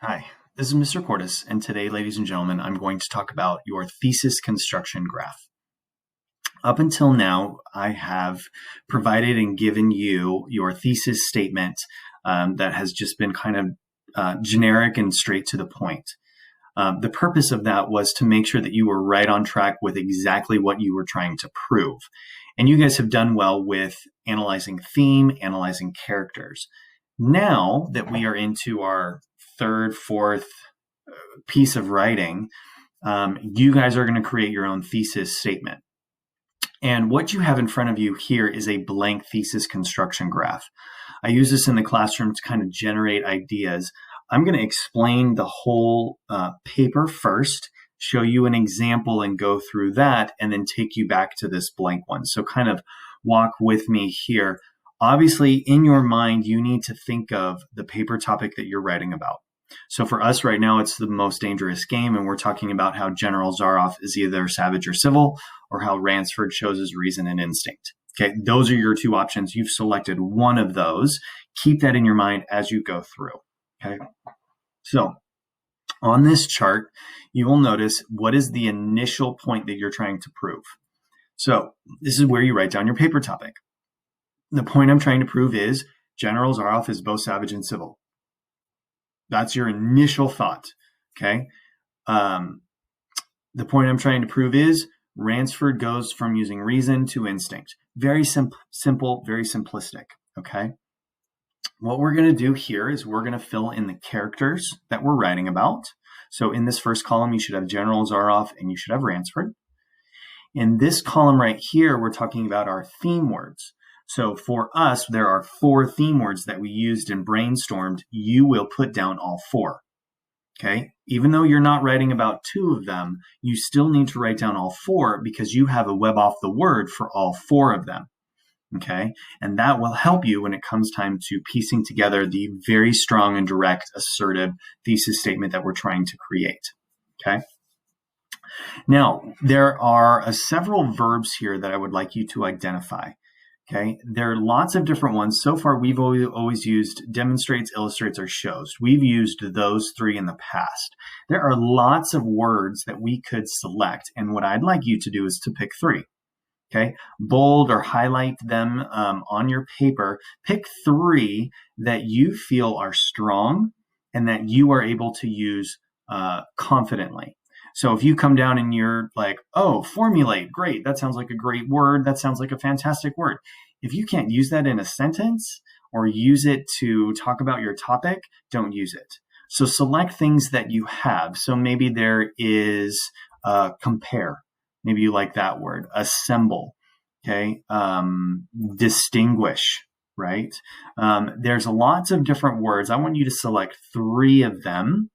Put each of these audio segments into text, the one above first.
Hi, this is Mr. Cordes, and today, ladies and gentlemen, I'm going to talk about your thesis construction graph. Up until now, I have provided and given you your thesis statement that has just been kind of generic and straight to the point. The purpose of that was to make sure that you were right on track with exactly what you were trying to prove. And you guys have done well with analyzing theme, analyzing characters. Now that we are into our third, fourth piece of writing, you guys are going to create your own thesis statement. And what you have in front of you here is a blank thesis construction graph. I use this in the classroom to kind of generate ideas. I'm going to explain the whole paper first, show you an example and go through that, and then take you back to this blank one. So kind of walk with me here. Obviously, in your mind, you need to think of the paper topic that you're writing about. So for us right now, it's the most dangerous game, and we're talking about how General Zaroff is either savage or civil, or how Ransford shows his reason and instinct. Okay, those are your two options. You've selected one of those. Keep that in your mind as you go through. Okay, so on this chart, you will notice what is the initial point that you're trying to prove. So this is where you write down your paper topic. The point I'm trying to prove is General Zaroff is both savage and civil. That's your initial thought, okay? The point I'm trying to prove is Ransford goes from using reason to instinct. Very simple, very simplistic, okay? What we're going to do here is we're going to fill in the characters that we're writing about. So in this first column, you should have General Zaroff and you should have Ransford. In this column right here, we're talking about our theme words. So for us, there are 4 theme words that we used and brainstormed. You will put down all 4, okay? Even though you're not writing about 2 of them, you still need to write down all 4 because you have a web off the word for all 4 of them, okay? And that will help you when it comes time to piecing together the very strong and direct assertive thesis statement that we're trying to create, okay? Now, there are several verbs here that I would like you to identify. Okay, there are lots of different ones. So far, we've always used demonstrates, illustrates, or shows. We've used those 3 in the past. There are lots of words that we could select, and what I'd like you to do is to pick 3. Okay, bold or highlight them on your paper. Pick 3 that you feel are strong and that you are able to use confidently. So if you come down and you're like, oh, formulate, great. That sounds like a great word. That sounds like a fantastic word. If you can't use that in a sentence or use it to talk about your topic, don't use it. So select things that you have. So maybe there is compare. Maybe you like that word. Assemble. Okay. Distinguish. Right. There's lots of different words. I want you to select 3 of them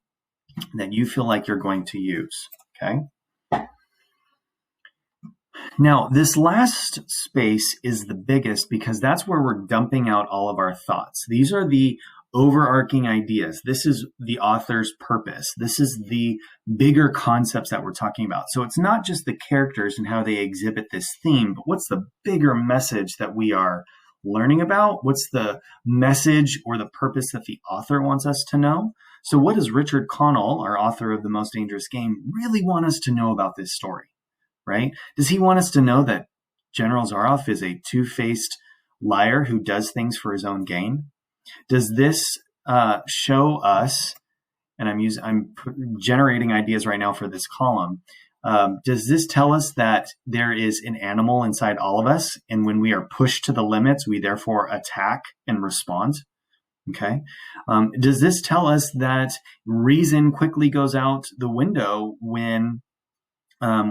that you feel like you're going to use, okay? Now, this last space is the biggest because that's where we're dumping out all of our thoughts. These are the overarching ideas. This is the author's purpose. This is the bigger concepts that we're talking about. So it's not just the characters and how they exhibit this theme, but what's the bigger message that we are learning about? What's the message or the purpose that the author wants us to know? So what does Richard Connell, our author of The Most Dangerous Game, really want us to know about this story, right? Does he want us to know that General Zaroff is a two-faced liar who does things for his own gain? Does this show us, and I'm generating ideas right now for this column, does this tell us that there is an animal inside all of us, and when we are pushed to the limits, we therefore attack and respond? Okay. Does this tell us that reason quickly goes out the window when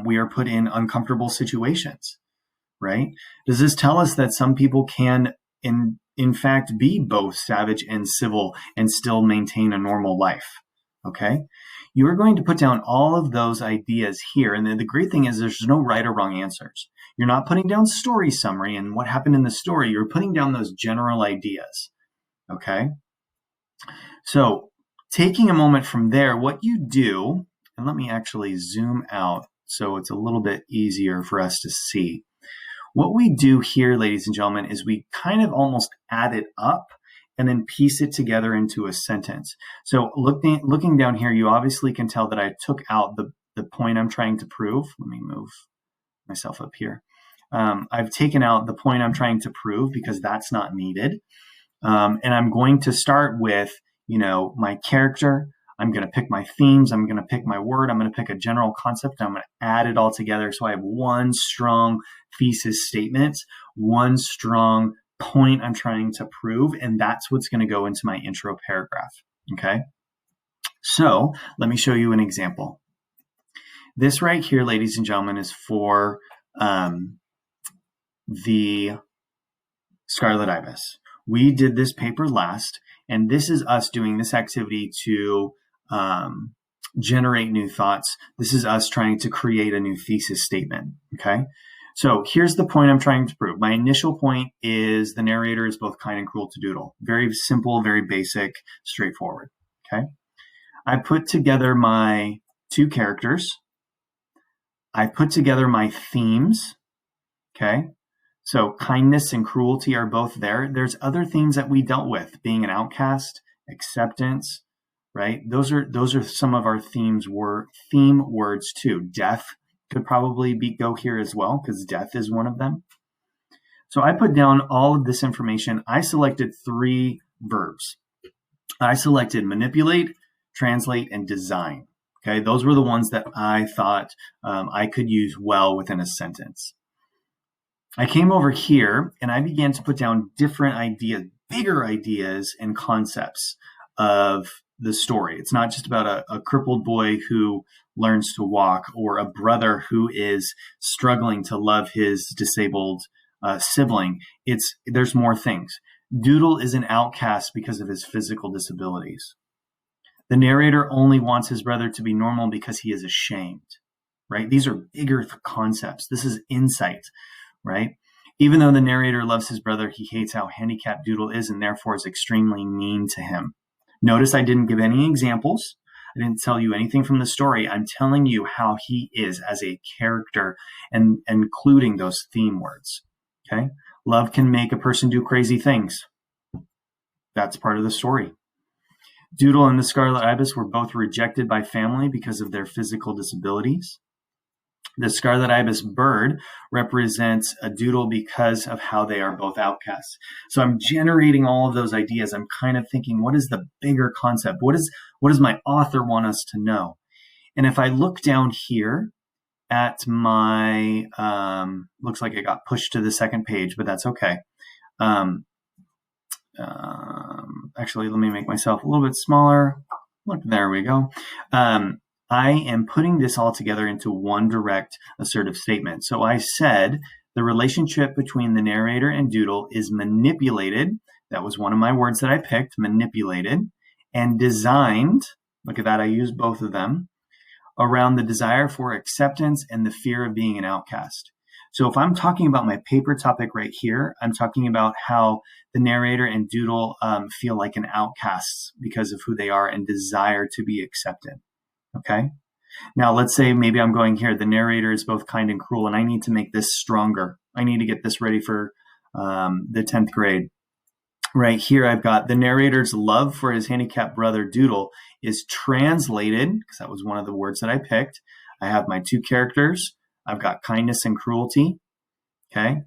we are put in uncomfortable situations, right? Does this tell us that some people can, in fact, be both savage and civil and still maintain a normal life? Okay. You are going to put down all of those ideas here. And the great thing is there's no right or wrong answers. You're not putting down story summary and what happened in the story. You're putting down those general ideas. Okay. So taking a moment from there, what you do, and let me actually zoom out so it's a little bit easier for us to see. What we do here, ladies and gentlemen, is we kind of almost add it up and then piece it together into a sentence. So looking down here, you obviously can tell that I took out the point I'm trying to prove. Let me move myself up here. I've taken out the point I'm trying to prove because that's not needed. And I'm going to start with, my character. I'm going to pick my themes. I'm going to pick my word. I'm going to pick a general concept. I'm going to add it all together. So I have one strong thesis statement, one strong point I'm trying to prove. And that's what's going to go into my intro paragraph. Okay. So let me show you an example. This right here, ladies and gentlemen, is for the Scarlet Ibis. We did this paper last, and this is us doing this activity to generate new thoughts. This is us trying to create a new thesis statement, okay? So here's the point I'm trying to prove. My initial point is the narrator is both kind and cruel to Doodle. Very simple, very basic, straightforward, okay? I put together my two characters. I put together my themes, okay? So kindness and cruelty are both there. There's other themes that we dealt with, being an outcast, acceptance, right? Those are some of our theme words too. Death could probably go here as well because death is one of them. So I put down all of this information. I selected 3 verbs. I selected manipulate, translate, and design. Okay, those were the ones that I thought I could use well within a sentence. I came over here and I began to put down different ideas, bigger ideas and concepts of the story. It's not just about a crippled boy who learns to walk or a brother who is struggling to love his disabled sibling. There's more things. Doodle is an outcast because of his physical disabilities. The narrator only wants his brother to be normal because he is ashamed, right? These are bigger concepts. This is insight. Right? Even though the narrator loves his brother, he hates how handicapped Doodle is and therefore is extremely mean to him. Notice I didn't give any examples. I didn't tell you anything from the story. I'm telling you how he is as a character and including those theme words. Okay? Love can make a person do crazy things. That's part of the story. Doodle and the Scarlet Ibis were both rejected by family because of their physical disabilities. The Scarlet Ibis bird represents a Doodle because of how they are both outcasts. So I'm generating all of those ideas. I'm kind of thinking, what is the bigger concept? What does my author want us to know? And if I look down here at my, looks like it got pushed to the second page, but that's okay. Actually, let me make myself a little bit smaller. Look, there we go. I am putting this all together into one direct assertive statement. So I said the relationship between the narrator and Doodle is manipulated. That was one of my words that I picked, manipulated, and designed. Look at that. I used both of them around the desire for acceptance and the fear of being an outcast. So if I'm talking about my paper topic right here, I'm talking about how the narrator and Doodle feel like an outcast because of who they are and desire to be accepted. Okay. Now let's say maybe I'm going here. The narrator is both kind and cruel, and I need to make this stronger. I need to get this ready for the 10th grade. Right here, I've got the narrator's love for his handicapped brother Doodle is translated, because that was one of the words that I picked. I have my 2 characters. I've got kindness and cruelty. Okay.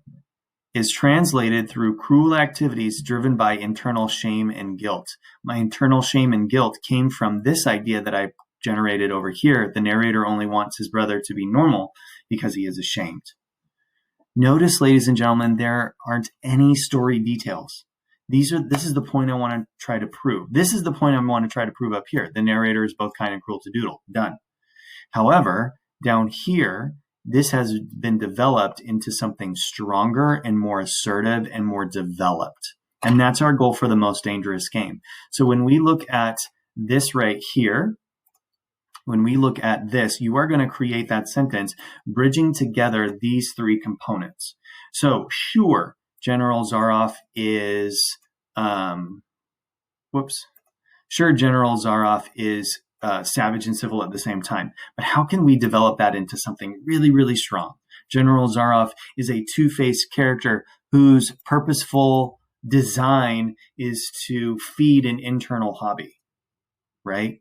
Is translated through cruel activities driven by internal shame and guilt. My internal shame and guilt came from this idea that I generated over here. The narrator only wants his brother to be normal because he is ashamed. Notice, ladies and gentlemen, there aren't any story details. This is the point I want to try to prove. This is the point I want to try to prove up here. The narrator is both kind and cruel to Doodle. Done. However, down here, this has been developed into something stronger and more assertive and more developed. And that's our goal for the most dangerous game. So when we look at this right here, when we look at this, you are going to create that sentence bridging together these 3 components. So sure, General Zaroff is, General Zaroff is savage and civil at the same time. But how can we develop that into something really, really strong? General Zaroff is a two-faced character whose purposeful design is to feed an internal hobby, right?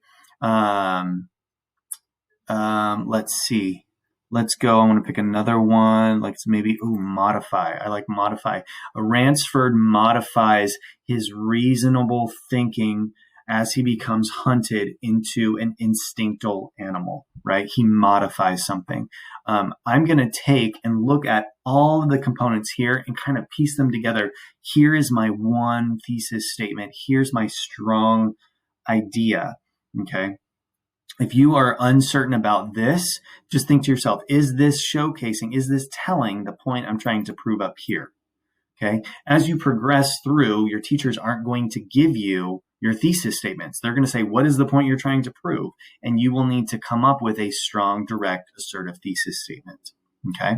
Let's see. Let's go. I want to pick another one. Like maybe, modify. I like modify. Ransford modifies his reasonable thinking as he becomes hunted into an instinctual animal, right? He modifies something. I'm going to take and look at all of the components here and kind of piece them together. Here is my one thesis statement. Here's my strong idea. Okay. If you are uncertain about this, just think to yourself, is this showcasing, is this telling the point I'm trying to prove up here? Okay. As you progress through, your teachers aren't going to give you your thesis statements. They're going to say, what is the point you're trying to prove? And you will need to come up with a strong, direct, assertive thesis statement. Okay.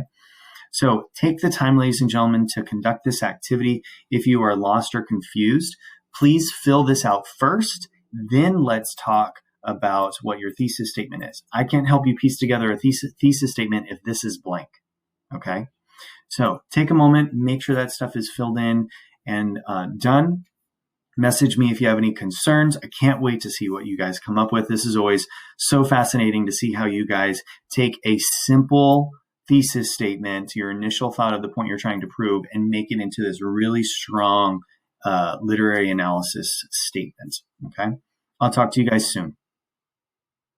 So take the time, ladies and gentlemen, to conduct this activity. If you are lost or confused, please fill this out first. Then let's talk about what your thesis statement is. I can't help you piece together a thesis statement if this is blank. Okay. So take a moment, make sure that stuff is filled in and done. Message me if you have any concerns. I can't wait to see what you guys come up with. This is always so fascinating to see how you guys take a simple thesis statement, your initial thought of the point you're trying to prove, and make it into this really strong literary analysis statement. Okay. I'll talk to you guys soon.